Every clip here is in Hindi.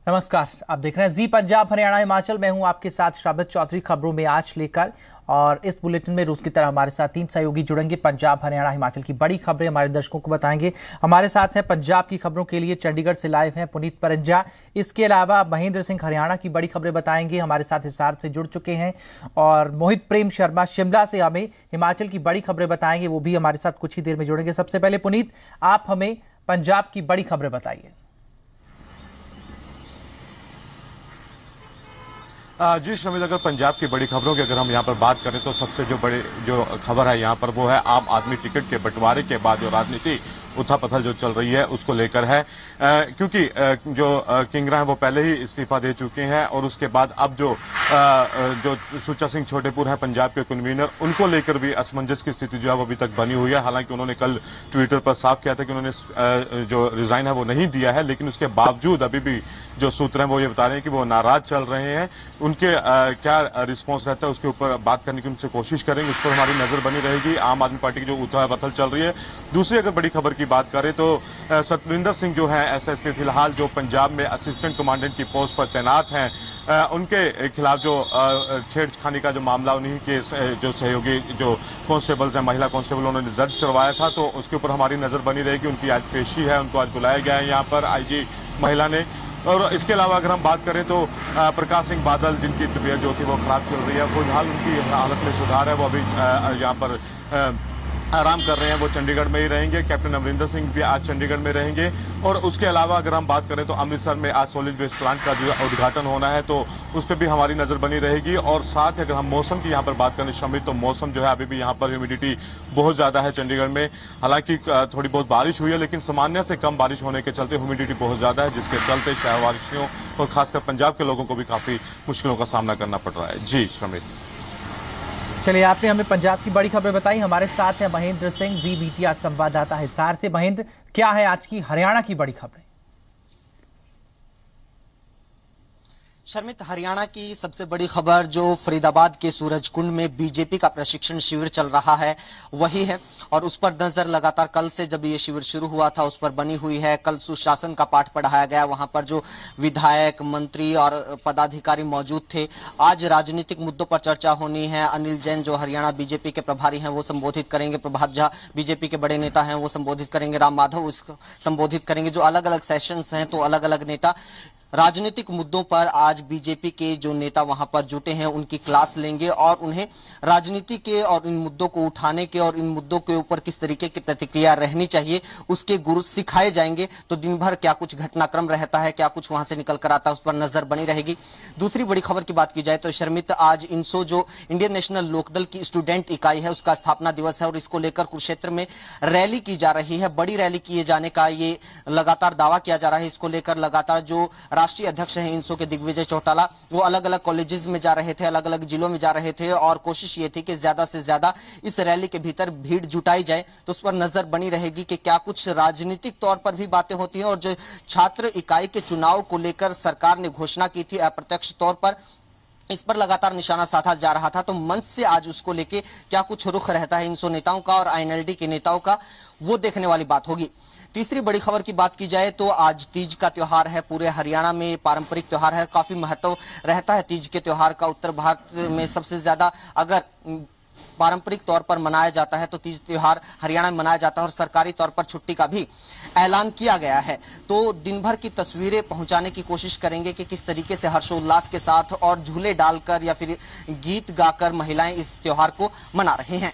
नमस्कार, आप देख रहे हैं जी पंजाब हरियाणा हिमाचल। मैं हूं आपके साथ श्रावत चौधरी खबरों में आज लेकर। और इस बुलेटिन में रोज की तरह हमारे साथ 3 सहयोगी जुड़ेंगे। पंजाब हरियाणा हिमाचल की बड़ी खबरें हमारे दर्शकों को बताएंगे। हमारे साथ है पंजाब की खबरों के लिए चंडीगढ़ से लाइव हैं पुनीत परंजा। इसके अलावा महेंद्र सिंह हरियाणा की बड़ी खबरें बताएंगे, हमारे साथ हिसार से जुड़ चुके हैं। और मोहित प्रेम शर्मा शिमला से हमें हिमाचल की बड़ी खबरें बताएंगे, वो भी हमारे साथ कुछ ही देर में जुड़ेंगे। सबसे पहले पुनीत, आप हमें पंजाब की बड़ी खबरें बताइए। जी श्रमित, अगर पंजाब की बड़ी खबरों की अगर हम यहाँ पर बात करें तो सबसे जो खबर है यहाँ पर वो है आम आदमी टिकट के बंटवारे के बाद जो राजनीति उथल-पुथल जो चल रही है उसको लेकर है। क्योंकि जो किंगरा है वो पहले ही इस्तीफा दे चुके हैं और उसके बाद अब जो सुच्चा सिंह छोटेपुर है पंजाब के कन्वीनर, उनको लेकर भी असमंजस की स्थिति जो है वो अभी तक बनी हुई है। हालांकि उन्होंने कल ट्विटर पर साफ किया था कि उन्होंने जो रिजाइन है वो नहीं दिया है, लेकिन उसके बावजूद अभी भी जो सूत्र हैं वो ये बता रहे हैं कि वो नाराज चल रहे हैं। उनके क्या रिस्पॉन्स रहता है उसके ऊपर बात करने की उनसे कोशिश करेंगे, उस पर हमारी नजर बनी रहेगी। आम आदमी पार्टी की जो उथल-पुथल चल रही है। दूसरी अगर बड़ी खबर की बात करें तो सतविंदर सिंह जो है एसएसपी फिलहाल जो पंजाब में असिस्टेंट कमांडेंट की पोस्ट पर तैनात हैं, उनके खिलाफ जो छेड़खानी का जो मामला उन्हीं के जो सहयोगी जो कांस्टेबल्स हैं, महिला कांस्टेबल, उन्होंने दर्ज करवाया था, तो उसके ऊपर हमारी नजर बनी रहेगी। उनकी आज पेशी है, उनको आज बुलाया गया है यहाँ पर आईजी महिला ने। और इसके अलावा अगर हम बात करें तो प्रकाश सिंह बादल, जिनकी तबीयत जो थी वो खराब चल रही है, फिलहाल उनकी हालत में सुधार है, वो अभी यहाँ पर आराम कर रहे हैं, वो चंडीगढ़ में ही रहेंगे। कैप्टन अमरिंदर सिंह भी आज चंडीगढ़ में रहेंगे। और उसके अलावा अगर हम बात करें तो अमृतसर में आज सॉलिड वेस्ट प्लांट का जो उद्घाटन होना है, तो उस पर भी हमारी नजर बनी रहेगी। और साथ ही अगर हम मौसम की यहाँ पर बात करें श्रमित, तो मौसम जो है अभी भी यहाँ पर ह्यूमिडिटी बहुत ज्यादा है चंडीगढ़ में। हालांकि थोड़ी बहुत बारिश हुई है, लेकिन सामान्य से कम बारिश होने के चलते ह्यूमिडिटी बहुत ज्यादा है, जिसके चलते शहरवासियों और खासकर पंजाब के लोगों को भी काफी मुश्किलों का सामना करना पड़ रहा है। जी श्रमित, चलिए, आपने हमें पंजाब की बड़ी खबरें बताई। हमारे साथ है महेंद्र सिंह, जी मीडिया संवाददाता हिसार से। महेंद्र, क्या है आज की हरियाणा की बड़ी खबरें? शर्मित, हरियाणा की सबसे बड़ी खबर जो फरीदाबाद के सूरजकुंड में बीजेपी का प्रशिक्षण शिविर चल रहा है वही है, और उस पर नजर लगातार कल से जब ये शिविर शुरू हुआ था उस पर बनी हुई है। कल सुशासन का पाठ पढ़ाया गया, वहां पर जो विधायक, मंत्री और पदाधिकारी मौजूद थे। आज राजनीतिक मुद्दों पर चर्चा होनी है। अनिल जैन जो हरियाणा बीजेपी के प्रभारी हैं वो संबोधित करेंगे, प्रभात झा बीजेपी के बड़े नेता हैं वो संबोधित करेंगे, राम माधव उसको संबोधित करेंगे। जो अलग अलग सेशंस हैं, तो अलग अलग नेता राजनीतिक मुद्दों पर आज बीजेपी के जो नेता वहां पर जुटे हैं उनकी क्लास लेंगे और उन्हें राजनीति के और इन मुद्दों को उठाने के और इन मुद्दों के ऊपर किस तरीके की प्रतिक्रिया रहनी चाहिए उसके गुरु सिखाए जाएंगे। तो दिन भर क्या कुछ घटनाक्रम रहता है, क्या कुछ वहां से निकल कर आता है, उस पर नजर बनी रहेगी। दूसरी बड़ी खबर की बात की जाए तो शर्मित, आज इंसो जो इंडियन नेशनल लोकदल की स्टूडेंट इकाई है उसका स्थापना दिवस है और इसको लेकर कुरुक्षेत्र में रैली की जा रही है। बड़ी रैली किए जाने का ये लगातार दावा किया जा रहा है। इसको लेकर लगातार जो राष्ट्रीय अध्यक्ष हैं इंसो के दिग्विजय चौटाला, वो अलग अलग कॉलेजेस में जा रहे थे, अलग अलग जिलों में जा रहे थे और कोशिश ये थी कि ज्यादा से ज्यादा इस रैली के भीतर भीड़ जुटाई जाए। तो उस पर नजर बनी रहेगी कि क्या कुछ राजनीतिक तौर पर भी बातें होती हैं। और जो छात्र इकाई के चुनाव को लेकर सरकार ने घोषणा की थी अप्रत्यक्ष तौर पर, इस पर लगातार निशाना साधा जा रहा था। तो मंच से आज उसको लेके क्या कुछ रुख रहता है इंसो नेताओं का और आईएनएलडी के नेताओं का, वो देखने वाली बात होगी। तीसरी बड़ी खबर की बात की जाए तो आज तीज का त्योहार है। पूरे हरियाणा में पारंपरिक त्योहार है, काफी महत्व रहता है तीज के त्योहार का। उत्तर भारत में सबसे ज्यादा अगर पारंपरिक तौर पर मनाया जाता है तो तीज त्योहार हरियाणा में मनाया जाता है और सरकारी तौर पर छुट्टी का भी ऐलान किया गया है। तो दिन भर की तस्वीरें पहुंचाने की कोशिश करेंगे कि किस तरीके से हर्षोल्लास के साथ और झूले डालकर या फिर गीत गाकर महिलाएं इस त्योहार को मना रही हैं।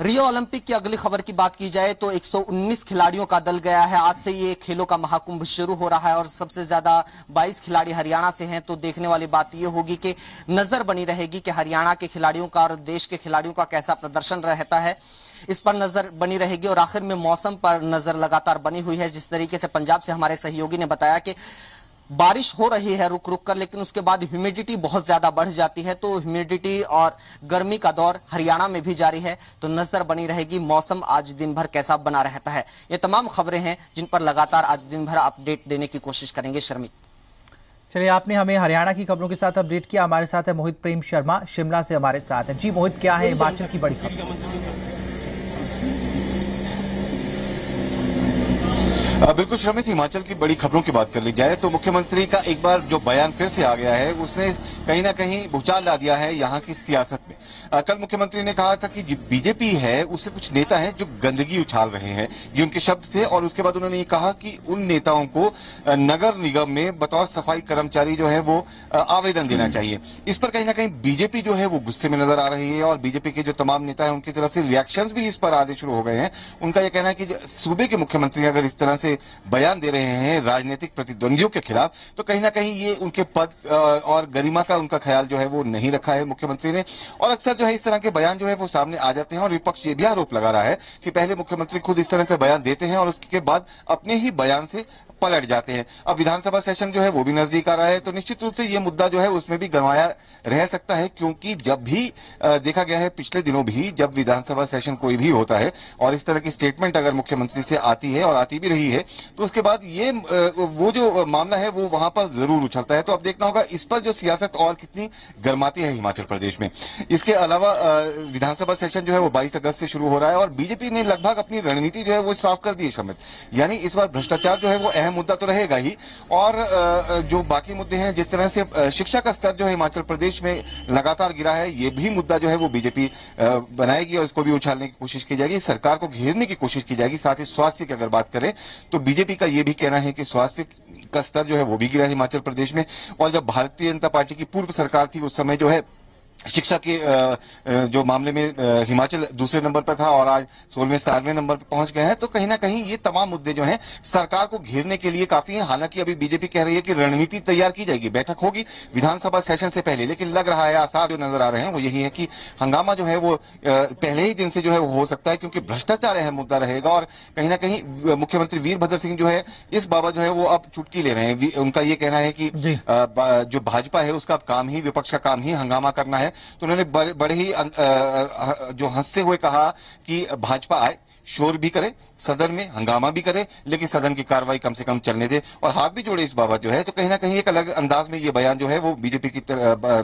रियो ओलंपिक की अगली खबर की बात की जाए तो 119 खिलाड़ियों का दल गया है। आज से ये खेलों का महाकुंभ शुरू हो रहा है और सबसे ज्यादा 22 खिलाड़ी हरियाणा से हैं। तो देखने वाली बात ये होगी कि नजर बनी रहेगी कि हरियाणा के खिलाड़ियों का और देश के खिलाड़ियों का कैसा प्रदर्शन रहता है, इस पर नजर बनी रहेगी। और आखिर में मौसम पर नजर लगातार बनी हुई है। जिस तरीके से पंजाब से हमारे सहयोगी ने बताया कि बारिश हो रही है रुक रुक कर, लेकिन उसके बाद ह्यूमिडिटी बहुत ज्यादा बढ़ जाती है। तो ह्यूमिडिटी और गर्मी का दौर हरियाणा में भी जारी है। तो नजर बनी रहेगी मौसम आज दिन भर कैसा बना रहता है। ये तमाम खबरें हैं जिन पर लगातार आज दिन भर अपडेट देने की कोशिश करेंगे। शर्मित, चलिए, आपने हमें हरियाणा की खबरों के साथ अपडेट किया। हमारे साथ है मोहित प्रेम शर्मा शिमला से हमारे साथ है। जी मोहित, क्या है हिमाचल की बड़ी खबर? बिल्कुल श्रमित, हिमाचल की बड़ी खबरों की बात कर ली जाए तो मुख्यमंत्री का एक बार जो बयान फिर से आ गया है, उसने कहीं ना कहीं भूचाल ला दिया है यहाँ की सियासत में। कल मुख्यमंत्री ने कहा था कि बीजेपी है, उसके कुछ नेता हैं जो गंदगी उछाल रहे हैं, ये उनके शब्द थे। और उसके बाद उन्होंने ये कहा कि उन नेताओं को नगर निगम में बतौर सफाई कर्मचारी जो है वो आवेदन देना चाहिए। इस पर कहीं ना कहीं बीजेपी जो है वो गुस्से में नजर आ रही है और बीजेपी के जो तमाम नेता हैं उनकी तरफ से रिएक्शंस भी इस पर आने शुरू हो गए हैं। उनका यह कहना है कि सूबे के मुख्यमंत्री अगर इस तरह से बयान दे रहे हैं राजनीतिक प्रतिद्वंदियों के खिलाफ, तो कहीं ना कहीं ये उनके पद और गरिमा का उनका ख्याल जो है वो नहीं रखा है मुख्यमंत्री ने। और अक्सर जो है इस तरह के बयान जो है वो सामने आ जाते हैं और विपक्ष ये भी आरोप लगा रहा है कि पहले मुख्यमंत्री खुद इस तरह के बयान देते हैं और उसके बाद अपने ही बयान से पलट जाते हैं। अब विधानसभा सेशन जो है वो भी नजदीक आ रहा है, तो निश्चित रूप से ये मुद्दा जो है उसमें भी गरमाया रह सकता है, क्योंकि जब भी देखा गया है पिछले दिनों भी जब विधानसभा सेशन कोई भी होता है और इस तरह की स्टेटमेंट अगर मुख्यमंत्री से आती है और आती भी रही है, तो उसके बाद ये वो जो मामला है वो वहां पर जरूर उछलता है। तो अब देखना होगा इस पर जो सियासत और कितनी गर्माती है हिमाचल प्रदेश में। इसके अलावा विधानसभा सेशन जो है वो 22 अगस्त से शुरू हो रहा है और बीजेपी ने लगभग अपनी रणनीति जो है वो साफ कर दी है श्रमित, यानी इस बार भ्रष्टाचार जो है वो मुद्दा तो रहेगा ही, और जो बाकी मुद्दे हैं, जिस तरह से शिक्षा का स्तर जो है हिमाचल प्रदेश में लगातार गिरा है, ये भी मुद्दा जो है वो बीजेपी बनाएगी और इसको भी उछालने की कोशिश की जाएगी, सरकार को घेरने की कोशिश की जाएगी। साथ ही स्वास्थ्य की अगर बात करें तो बीजेपी का ये भी कहना है कि स्वास्थ्य का स्तर जो है वो भी गिरा है हिमाचल प्रदेश में। और जब भारतीय जनता पार्टी की पूर्व सरकार थी उस समय जो है शिक्षा के जो मामले में हिमाचल दूसरे नंबर पर था और आज 16वें 17वें नंबर पर पहुंच गए हैं। तो कहीं ना कहीं ये तमाम मुद्दे जो हैं सरकार को घेरने के लिए काफी हैं। हालांकि अभी बीजेपी कह रही है कि रणनीति तैयार की जाएगी, बैठक होगी विधानसभा सेशन से पहले, लेकिन लग रहा है आसार जो नजर आ रहे हैं वो यही है कि हंगामा जो है वो पहले ही दिन से जो है वो हो सकता है, क्योंकि भ्रष्टाचार अहम मुद्दा रहेगा। और कहीं ना कहीं मुख्यमंत्री वीरभद्र सिंह जो है इस बाबत जो है वो अब चुटकी ले रहे हैं। उनका ये कहना है कि जो भाजपा है उसका काम ही, विपक्ष का काम ही हंगामा करना है। तो उन्होंने बड़े ही जो हंसते हुए कहा कि भाजपा आए, शोर भी करे, सदन में हंगामा भी करे, लेकिन सदन की कार्रवाई कम से कम चलने दे, और हाथ भी जोड़े इस बाबत जो है। तो कहीं ना कहीं एक अलग अंदाज में ये बयान जो है वो बीजेपी की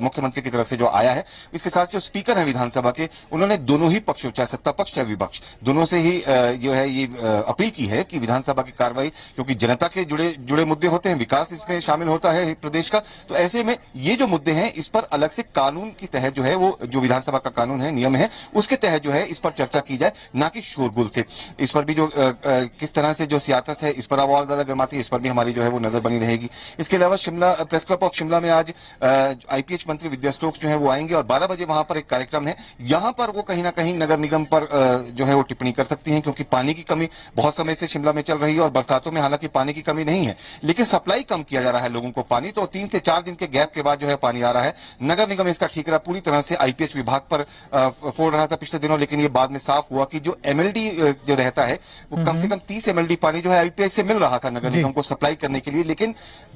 मुख्यमंत्री की तरफ से जो आया है। इसके साथ जो स्पीकर है विधानसभा के, उन्होंने दोनों ही पक्षों, चाहे सत्ता पक्ष चाहे विपक्ष, दोनों से ही जो है ये अपील की है कि विधानसभा की कार्रवाई, क्योंकि जनता के जुड़े मुद्दे होते हैं, विकास इसमें शामिल होता है प्रदेश का, तो ऐसे में ये जो मुद्दे हैं इस पर अलग से कानून के तहत जो है वो, जो विधानसभा का कानून है, नियम है, उसके तहत जो है इस पर चर्चा की जाए, ना कि शोरगुल से। इस पर भी जो किस तरह से जो सियासत है इस पर अब और ज्यादा गर्माती है, इस पर भी हमारी जो है वो नजर बनी रहेगी। इसके अलावा Shimla press club of Shimla में आज आईपीएच मंत्री विद्या स्टोक्स जो है वो आएंगे और 12 बजे वहां पर एक कार्यक्रम है। यहां पर वो कहीं ना कहीं नगर निगम पर जो है वो टिप्पणी कर सकती हैं, क्योंकि पानी की कमी बहुत समय से शिमला में चल रही है और बरसातों में हालांकि पानी की कमी नहीं है, लेकिन सप्लाई कम किया जा रहा है लोगों को पानी, तो 3 से 4 दिन के गैप के बाद जो है पानी आ रहा है। नगर निगम इसका ठीकरा पूरी तरह से आईपीएच विभाग पर फोड़ रहा था पिछले दिनों, लेकिन ये बाद में साफ हुआ कि जो एमएलडी जो रहता है वो कम से कम 30 एमएलडी पानी जो है आईपीएच से मिल रहा था नगर निगम को सप्लाई करने के लिए, लेकिन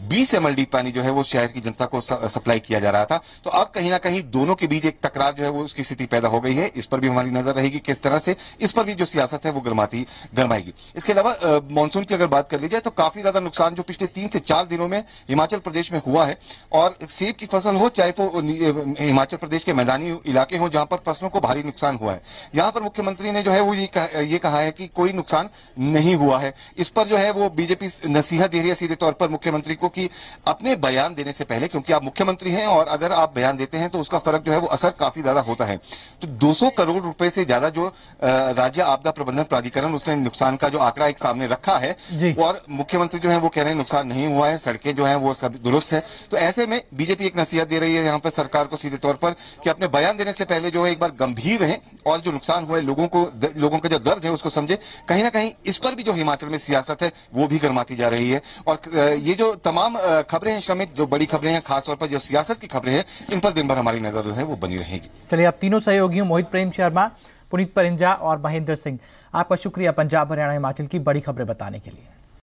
20 एमएलडी पानी जो है वो शहर की जनता को सप्लाई किया जा रहा था। तो अब कहीं ना कहीं दोनों के बीच एक टकरार जो है वो उसकी स्थिति पैदा हो गई है। इस पर भी हमारी नजर रहेगी किस तरह से इस पर भी जो सियासत है वो गरमाएगी। इसके अलावा मानसून की अगर बात कर ली जाए तो काफी ज्यादा नुकसान जो पिछले 3 से 4 दिनों में हिमाचल प्रदेश में हुआ है, और सेब की फसल हो चाहे वो हिमाचल प्रदेश के मैदानी इलाके हो जहां पर फसलों को भारी नुकसान हुआ है, यहां पर मुख्यमंत्री ने जो है वो ये कहा है कि कोई नुकसान नहीं हुआ है। इस पर जो है वो बीजेपी नसीहत दे रही है सीधे तौर पर मुख्यमंत्री को कि अपने बयान देने से पहले, क्योंकि आप मुख्यमंत्री हैं और अगर आप बयान देते हैं तो उसका फर्क जो है वो असर काफी ज्यादा होता है। तो 200 करोड़ रुपए से ज्यादा जो राज्य आपदा प्रबंधन प्राधिकरण उसने नुकसान का जो आंकड़ा एक सामने रखा है, और मुख्यमंत्री जो है वो कह रहे हैं नुकसान नहीं हुआ है, सड़कें जो है वो सब दुरुस्त है। तो ऐसे में बीजेपी एक नसीहत दे रही है यहाँ पर सरकार को सीधे तौर पर कि अपने बयान देने से पहले जो है एक बार गंभीर रहे और जो नुकसान हुआ है लोगों का जो दर्द है उसको समझे। कहीं ना कहीं इस पर भी जो हिमाचल में सियासत है वो भी गर्माती जा रही है। और ये जो तमाम खबरें हैं श्रमित, जो बड़ी खबरें हैं, खासतौर पर जो सियासत की खबरें हैं, इन पर दिन भर हमारी नजर जो है वो बनी रहेगी। चलिए, आप तीनों सहयोगियों मोहित प्रेम शर्मा, पुनीत परिंजा और महेंद्र सिंह, आपका शुक्रिया पंजाब हरियाणा हिमाचल की बड़ी खबरें बताने के लिए।